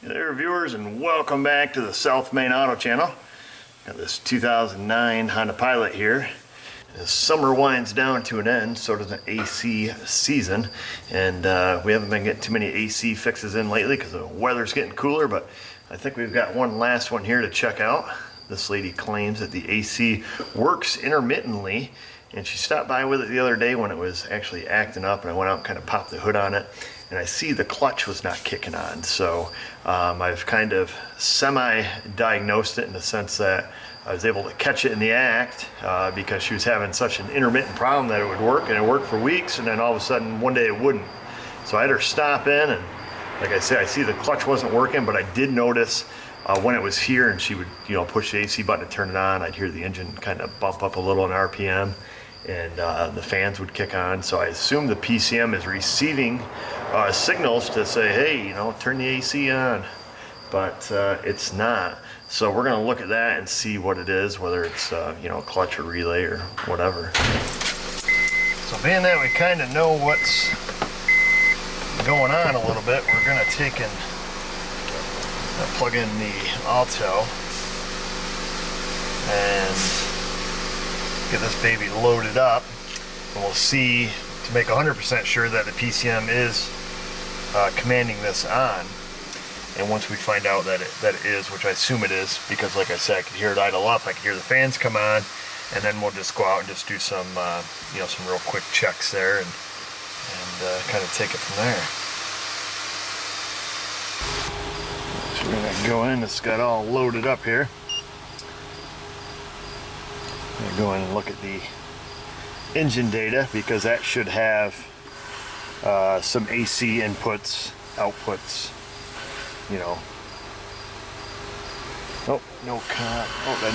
Hey there, viewers, and welcome back to the South Main Auto Channel. Got this 2009 Honda Pilot here. As summer winds down to an end, so does an AC season, and we haven't been getting too many AC fixes in lately because the weather's getting cooler, but I think we've got one last one here to check out. This lady claims that the AC works intermittently, and she stopped by with it the other day when it was actually acting up, and I went out and kind of popped the hood on it, and I see the clutch was not kicking on. So I've kind of semi-diagnosed it in the sense that I was able to catch it in the act because she was having such an intermittent problem that it would work, and it worked for weeks, and then all of a sudden one day it wouldn't. So I had her stop in, and like I said, I see the clutch wasn't working, but I did notice when it was here and she would, push the AC button to turn it on, I'd hear the engine kind of bump up a little in RPM, and the fans would kick on. So I assume the PCM is receiving signals to say, hey, turn the AC on, but it's not. So we're gonna look at that and see what it is, whether it's clutch or relay or whatever. So being that we kind of know what's going on a little bit, we're gonna take and plug in the Alto and get this baby loaded up, and we'll see to make 100% sure that the PCM is commanding this on. And once we find out that it is, which I assume it is, because like I said, I could hear it idle up, I could hear the fans come on, and then we'll just go out and just do some some real quick checks there and kind of take it from there. So we're gonna go in, it's got all loaded up here. I'm gonna go in and look at the engine data, because that should have some AC inputs, outputs, Oh, no con. Oh, I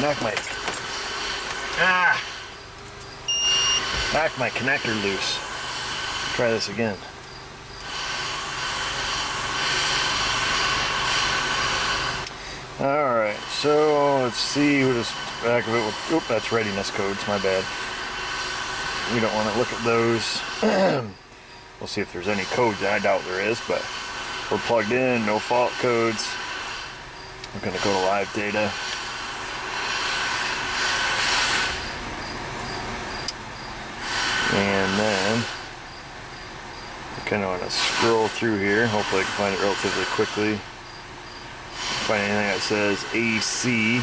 knocked my connector loose. Try this again. Alright, so let's see what is back of it. Oop, that's readiness codes, my bad. We don't want to look at those. We'll see if there's any codes. I doubt there is, but we're plugged in, no fault codes. We're going to go to live data. And then I kind of want to scroll through here. Hopefully I can find it relatively quickly. Find anything that says AC.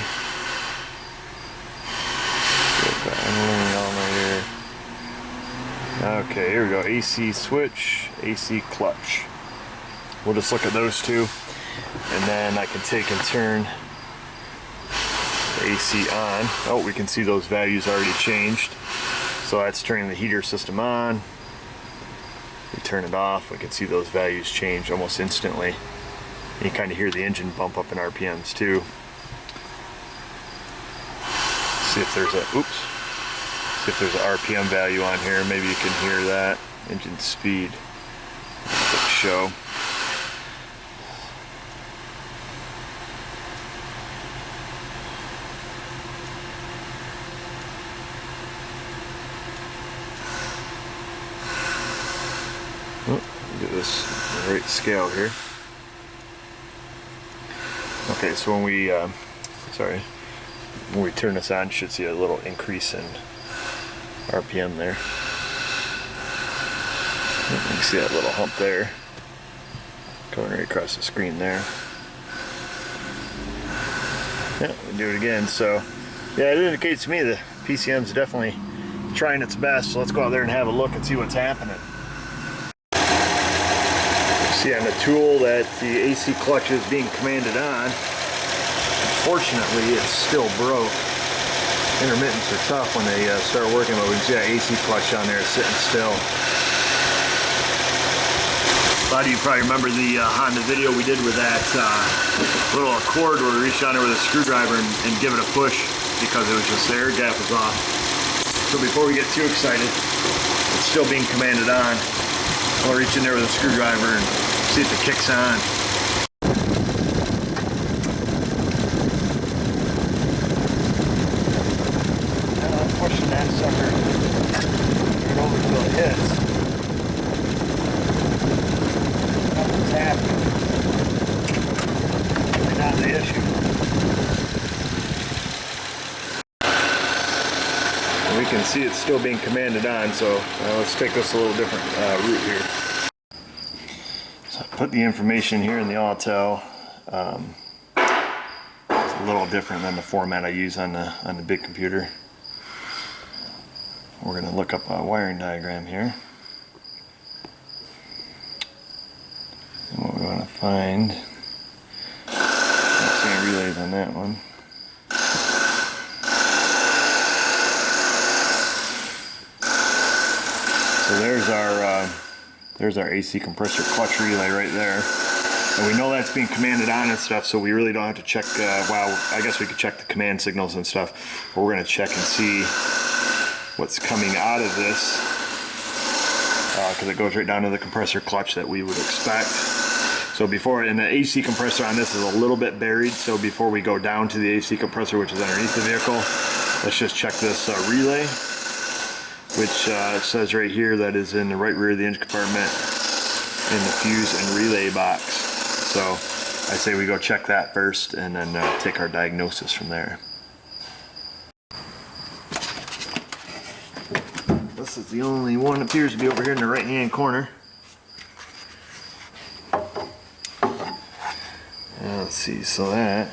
Okay, here we go. AC switch, AC clutch. We'll just look at those two, and then I can take and turn the AC on. Oh, we can see those values already changed. So that's turning the heater system on. We turn it off, we can see those values change almost instantly. And you kind of hear the engine bump up in RPMs too. See if there's an RPM value on here. Maybe you can hear that. Engine speed. Quick show. Get this the right scale here. Okay, so when we turn this on, you should see a little increase in RPM there. You can see that little hump there going right across the screen there. Yeah, we do it again. So yeah, it indicates to me the PCM's definitely trying its best. So let's go out there and have a look and see what's happening. See on the tool that the AC clutch is being commanded on. Unfortunately, it's still broke. Intermittents are tough when they start working, but we can see that AC clutch on there sitting still. A lot of you probably remember the Honda video we did with that little Accord where we reached down there with a screwdriver and give it a push because it was just the air gap was off. So before we get too excited, it's still being commanded on. I'll reach in there with a screwdriver and see if it kicks on. Now I'm pushing that sucker right over until it hits. Nothing's happening. issue. And we can see it's still being commanded on, so let's take this a little different route here. So I put the information here in the auto. It's a little different than the format I use on the big computer. We're going to look up a wiring diagram here. And what we want to find, not seeing relays on that one. So there's our AC compressor clutch relay right there. And we know that's being commanded on and stuff, so we really don't have to check, well, I guess we could check the command signals and stuff, but we're going to check and see what's coming out of this, because it goes right down to the compressor clutch that we would expect. So before, and the AC compressor on this is a little bit buried, so before we go down to the AC compressor, which is underneath the vehicle, let's just check this relay, which it says right here that is in the right rear of the engine compartment in the fuse and relay box. So I say we go check that first and then take our diagnosis from there. This is the only one that appears to be over here in the right hand corner. Let's see, so that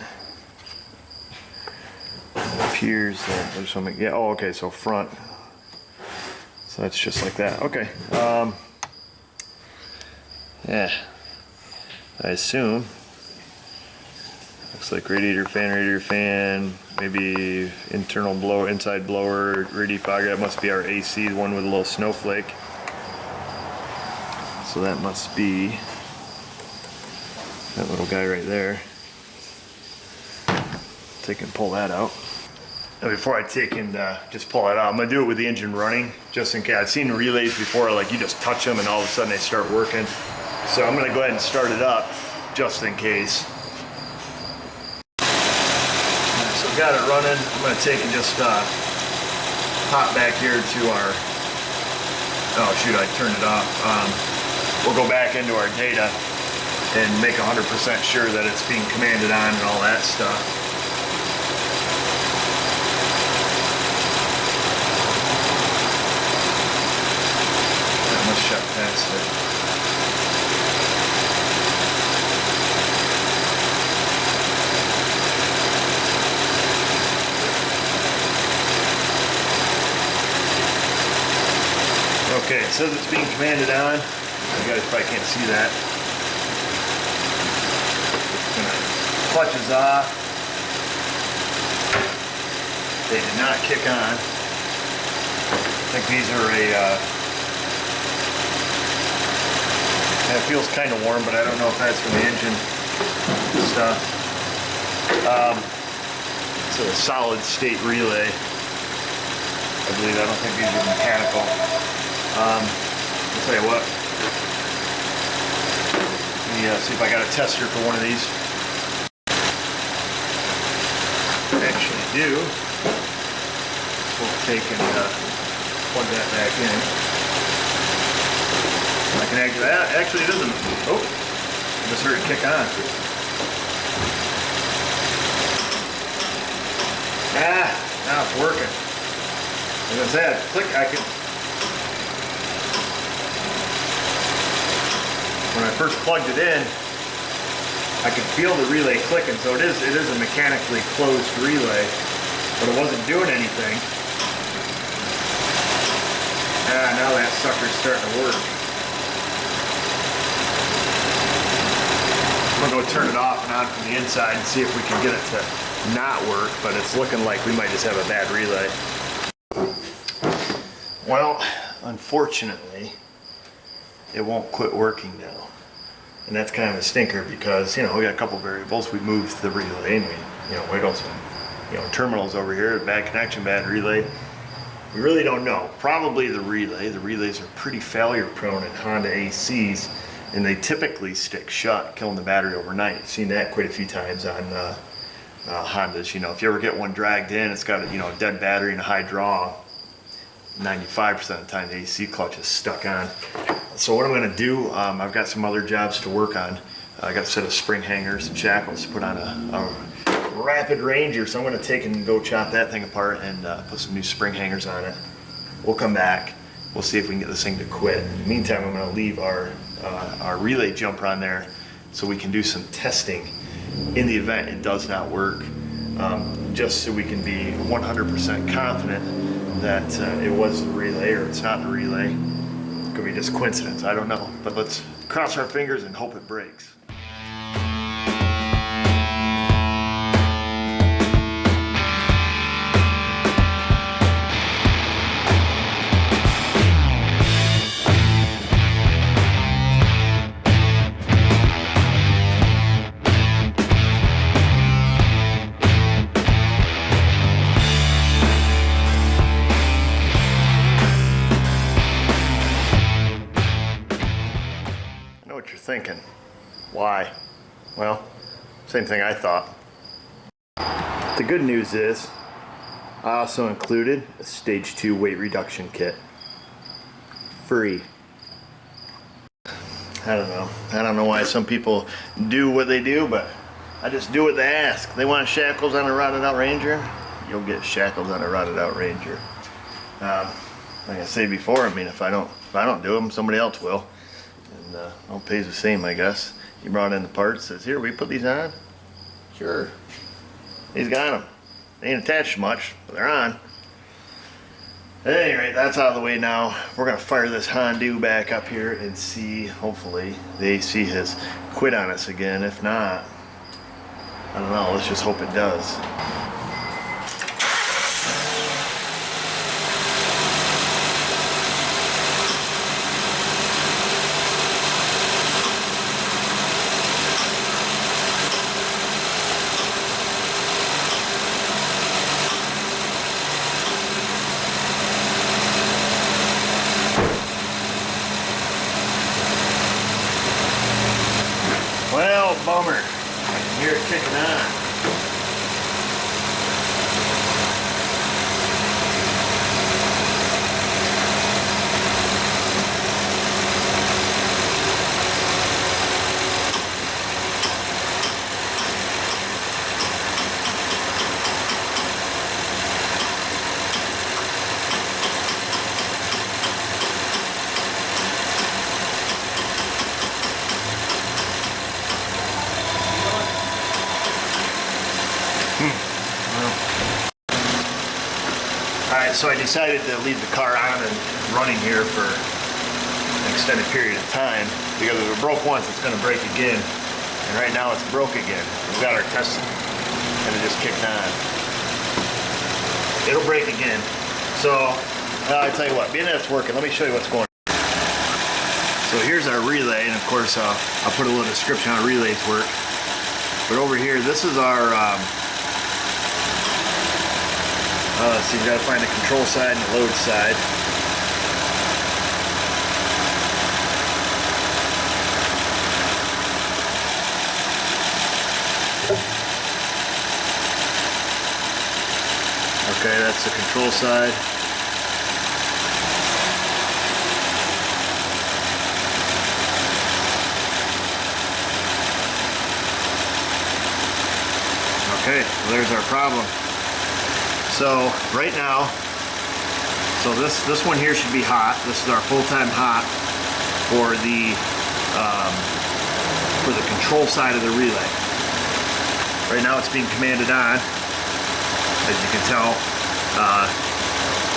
appears that there's something, yeah, oh okay, so front. So that's just like that, okay. Yeah, I assume. Looks like radiator fan, maybe internal blower, inside blower, redefogger. That must be our AC, the one with a little snowflake. So that must be that little guy right there. Take and pull that out. Now before I take and just pull it out, I'm gonna do it with the engine running, just in case. I've seen relays before, like you just touch them and all of a sudden they start working. So I'm gonna go ahead and start it up, just in case. So got it running. I'm gonna take and just hop back here to our, oh shoot, I turned it off. We'll go back into our data and make 100% sure that it's being commanded on and all that stuff. Let's shut past it. Okay, it says it's being commanded on. You guys probably can't see that. Clutch is off. They did not kick on. I think these are it feels kind of warm, but I don't know if that's from the engine stuff. It's a solid state relay. I believe. I don't think these are mechanical. I'll tell you what. Let me see if I got a tester for one of these. I actually do. We'll take and plug that back in. I can actually, actually it isn't. Oh, I just heard it kick on. Now it's working. As I said, click, I could. When I first plugged it in, I could feel the relay clicking, so it is a mechanically closed relay, but it wasn't doing anything. Now that sucker's starting to work. I'm gonna go turn it off and on from the inside and see if we can get it to not work, but it's looking like we might just have a bad relay. Well, unfortunately, it won't quit working now. And that's kind of a stinker because, you know, we got a couple variables. We moved the relay and we got some, terminals over here, bad connection, bad relay. We really don't know. Probably the relay. The relays are pretty failure prone in Honda ACs, and they typically stick shut, killing the battery overnight. I've seen that quite a few times on Hondas. If you ever get one dragged in, it's got a dead battery and a high draw. 95% of the time the AC clutch is stuck on. So what I'm going to do, I've got some other jobs to work on. I got a set of spring hangers and shackles to put on a Rapid Ranger, so I'm going to take and go chop that thing apart and put some new spring hangers on it. We'll come back. We'll see if we can get this thing to quit. In the meantime, I'm going to leave our relay jumper on there so we can do some testing in the event it does not work, just so we can be 100% confident that it was the relay or it's not the relay. It could be just coincidence, I don't know. But let's cross our fingers and hope it breaks. Thinking, why? Well, same thing I thought. The good news is I also included a stage 2 weight reduction kit. Free. I don't know why some people do what they do, but I just do what they ask. They want shackles on a rotted out Ranger, you'll get shackles on a rotted out Ranger. Like I said before, I mean, if I don't do them, somebody else will. And all pays the same, I guess. He brought in the parts, says, here, we put these on? Sure. He's got them. They ain't attached much, but they're on. At any rate, that's out of the way now. We're going to fire this Hondu back up here and see, hopefully, the AC has quit on us again. If not, I don't know, let's just hope it does. Well, bummer. I can hear it kicking on. Alright, so I decided to leave the car on and running here for an extended period of time, because if it broke once, it's going to break again. And right now it's broke again. We've got our test and it just kicked on. It'll break again. So, I tell you what, being that it's working, let me show you what's going on. So here's our relay, and of course I'll put a little description on how relays work. But over here, this is our so you gotta find the control side and the load side. Okay, that's the control side. Okay, well, there's our problem. So right now, so this one here should be hot. This is our full-time hot for the control side of the relay. Right now it's being commanded on. As you can tell,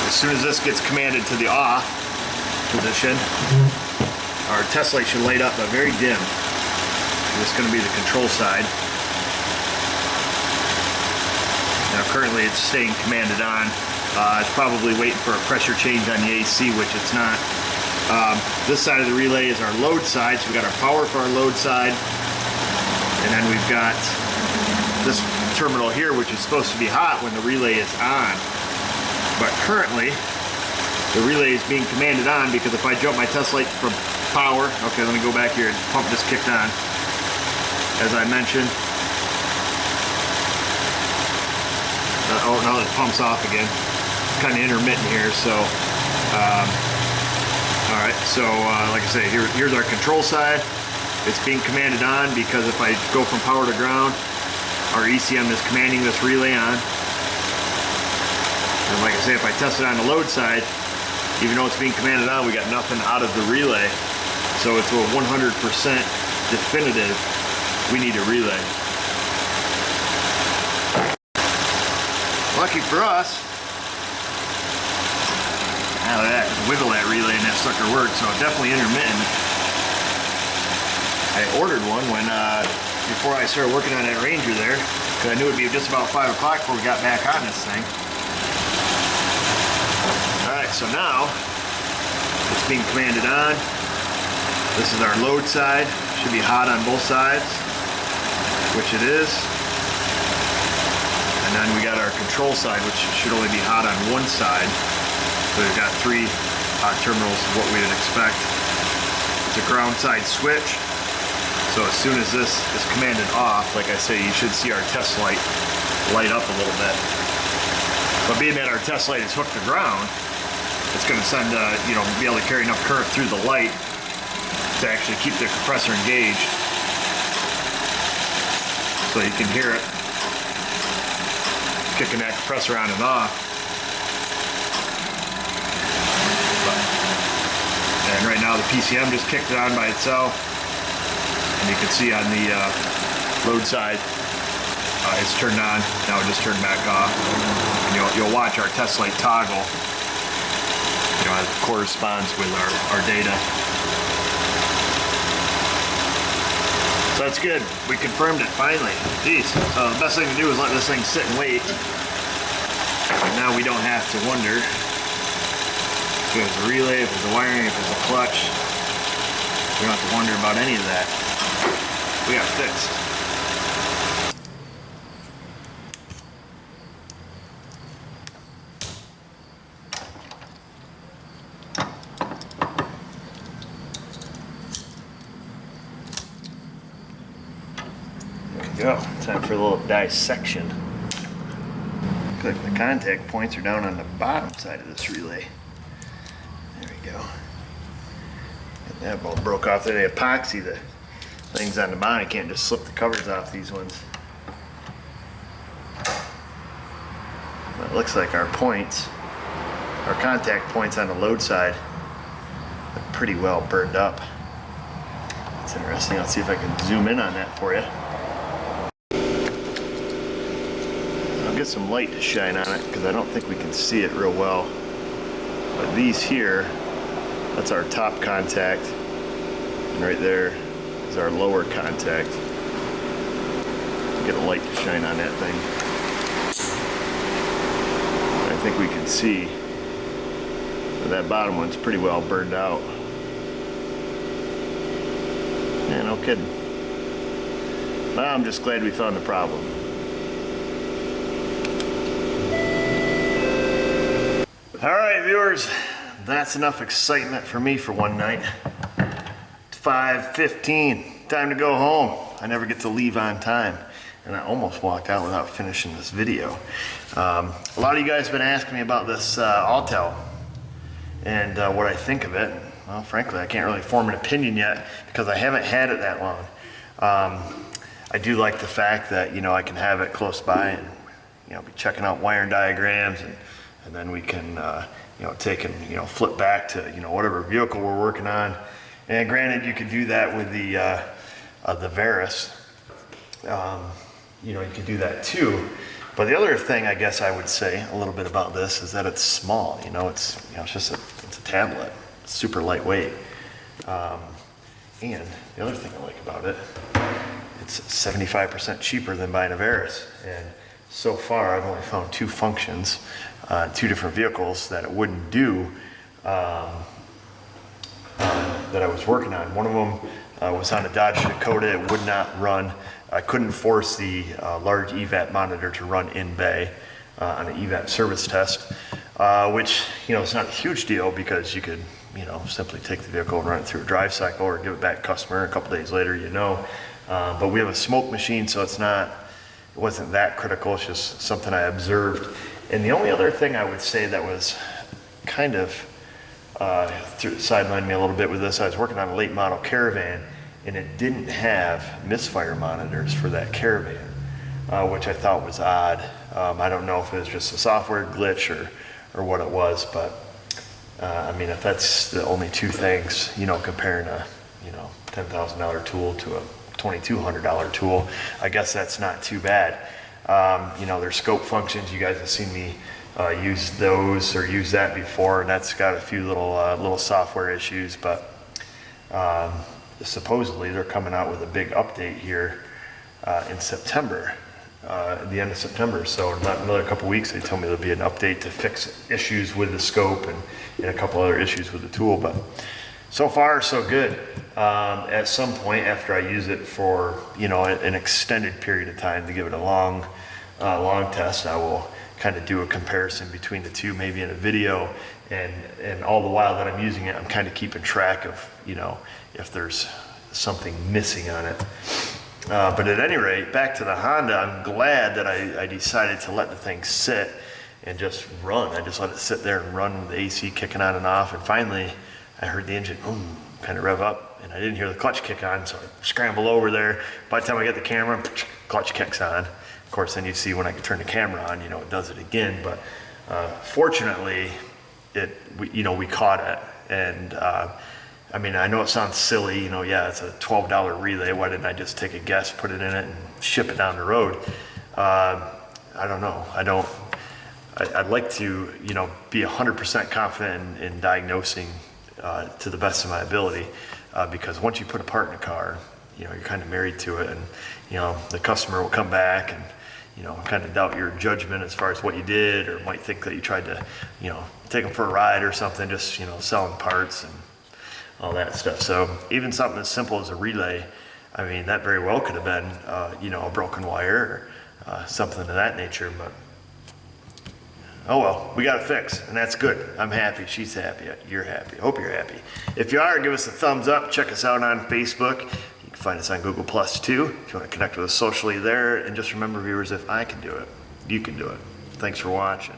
as soon as this gets commanded to the off position, our test light should light up, but very dim. This is going to be the control side. Now currently it's staying commanded on. It's probably waiting for a pressure change on the AC, which it's not. This side of the relay is our load side, so we've got our power for our load side. And then we've got this terminal here, which is supposed to be hot when the relay is on. But currently, the relay is being commanded on because if I jump my test light from power, okay, let me go back here, the pump just kicked on, as I mentioned. Oh, now it pumps off again. It's kind of intermittent here, so alright, so like I say, here's our control side. It's being commanded on because if I go from power to ground, our ECM is commanding this relay on. And like I say, if I test it on the load side, even though it's being commanded on, we got nothing out of the relay. So it's a 100% definitive, we need a relay. Lucky for us, now that wiggle that relay and that sucker works, so definitely intermittent. I ordered one when before I started working on that Ranger there, because I knew it'd be just about 5 o'clock before we got back on this thing. Alright, so now it's being commanded on. This is our load side. Should be hot on both sides, which it is. And then we got our control side, which should only be hot on one side. So we've got 3 hot terminals, what we would expect. It's a ground side switch. So as soon as this is commanded off, like I say, you should see our test light light up a little bit. But being that our test light is hooked to ground, it's going to send, be able to carry enough current through the light to actually keep the compressor engaged. So you can hear it kicking that compressor on and off. And right now the PCM just kicked it on by itself. And you can see on the load side, it's turned on. Now it just turned back off. And you'll watch our test light toggle. It corresponds with our data. So that's good. We confirmed it finally. Jeez. So the best thing to do is let this thing sit and wait. And now we don't have to wonder if it was a relay, if it was a wiring, if it was a clutch. We don't have to wonder about any of that. We got it fixed. There we go. Time for a little dissection. Looks like the contact points are down on the bottom side of this relay. There we go. And that all broke off there. The epoxy, the things on the bottom, you can't just slip the covers off these ones. But it looks like our points, our contact points on the load side, are pretty well burned up. That's interesting. I'll see if I can zoom in on that for you. I'll get some light to shine on it because I don't think we can see it real well. But these here, that's our top contact, and right there is our lower contact. Get a light to shine on that thing. I think we can see that bottom one's pretty well burned out. Yeah, no kidding. Well, I'm just glad we found the problem. All right, viewers, that's enough excitement for me for one night. 5:15, time to go home. I never get to leave on time, and I almost walked out without finishing this video. A lot of you guys have been asking me about this Autel and what I think of it. Well, frankly, I can't really form an opinion yet because I haven't had it that long. I do like the fact that I can have it close by and be checking out wiring diagrams, and then we can take and flip back to whatever vehicle we're working on. And granted, you could do that with the Veris. You could do that too. But the other thing, I guess I would say a little bit about this is that it's small. It's just it's a tablet. It's super lightweight. And the other thing I like about it, it's 75% cheaper than buying a Veris. And so far, I've only found 2 functions, 2 different vehicles that it wouldn't do. That I was working on. One of them was on a Dodge Dakota. It would not run. I couldn't force the large EVAP monitor to run in bay on an EVAP service test, which it's not a huge deal because you could simply take the vehicle and run it through a drive cycle or give it back to customer. A couple days later, but we have a smoke machine, so it wasn't that critical. It's just something I observed. And the only other thing I would say that was kind of sidelined me a little bit with this, I was working on a late model Caravan, and it didn't have misfire monitors for that Caravan, which I thought was odd. I don't know if it was just a software glitch or what it was, but I mean, if that's the only two things, comparing a $10,000 tool to a $2,200 tool, I guess that's not too bad. There's scope functions. You guys have seen me use those or use that before, and that's got a few little software issues, but supposedly they're coming out with a big update here in September, at the end of September. So not another couple weeks, they told me there'll be an update to fix issues with the scope and a couple other issues with the tool. But so far so good. At some point after I use it for an extended period of time, to give it a long test, I will kind of do a comparison between the two, maybe in a video, and all the while that I'm using it, I'm kind of keeping track of if there's something missing on it. But at any rate, back to the Honda, I'm glad that I decided to let the thing sit and just run. I just let it sit there and run with the AC kicking on and off, and finally I heard the engine kind of rev up, and I didn't hear the clutch kick on, so I scrambled over there. By the time I get the camera, clutch kicks on. Of course, then you see when I turn the camera on, it does it again. But fortunately, we caught it. And I mean, I know it sounds silly, it's a $12 relay. Why didn't I just take a guess, put it in it, and ship it down the road? I don't know. I'd like to, be 100% confident in diagnosing to the best of my ability, because once you put a part in a car, you're kind of married to it, and the customer will come back and kind of doubt your judgment as far as what you did, or might think that you tried to take them for a ride or something, just selling parts and all that stuff. So even something as simple as a relay, I mean, that very well could have been a broken wire or something of that nature. But oh well, we got it fixed, and that's good. I'm happy, she's happy, you're happy. Hope you're happy. If you are, give us a thumbs up. Check us out on Facebook. You can find us on Google Plus too, if you want to connect with us socially there. And just remember, viewers, if I can do it, you can do it. Thanks for watching.